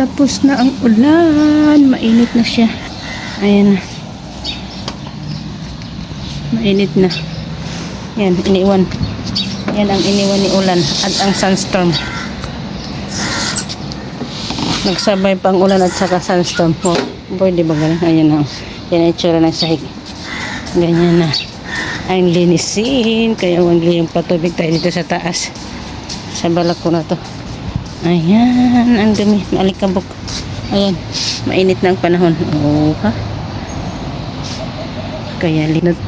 Tapos na ang ulan. Mainit na siya. Ayan na. Mainit na. Yan, iniwan. Yan ang iniwan ni ulan at ang sunstorm. Nagsabay pang ulan at saka sunstorm. Oh, boy, di ba ganun? Ayan na. Yan ang itsura ng sahig. Ganyan na. Ang linisin. Kaya wag yung patubig tayo dito sa taas. Sa balak ko na to. Ayan. Ang dumi. Alikabok. Ayan. Mainit na ang panahon. Oh, ha? Kaya linot.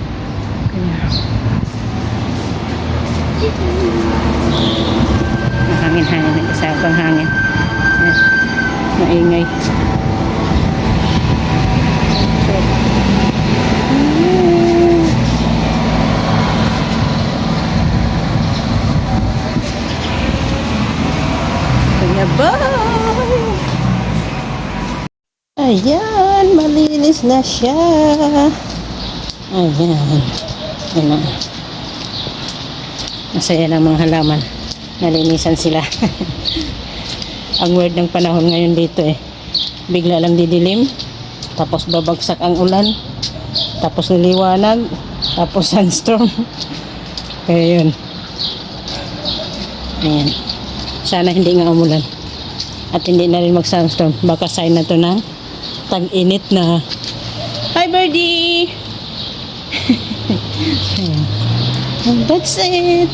Hangin-hangin, nag-isabang hangin. Ayan. Maingay. Kaya bye! Ayan, malinis na siya. Ayan. Ayan. Masaya ng mga halaman. Nalinisan sila. Ang word ng panahon ngayon dito bigla lang didilim, tapos babagsak ang ulan, tapos niliwanag, tapos sunstorm. Kaya yun. Ayan. Sana hindi nga umulan. At hindi na rin mag-sunstorm. Baka sign na to ng tag-init na. Hi birdie! Ayan. And that's it.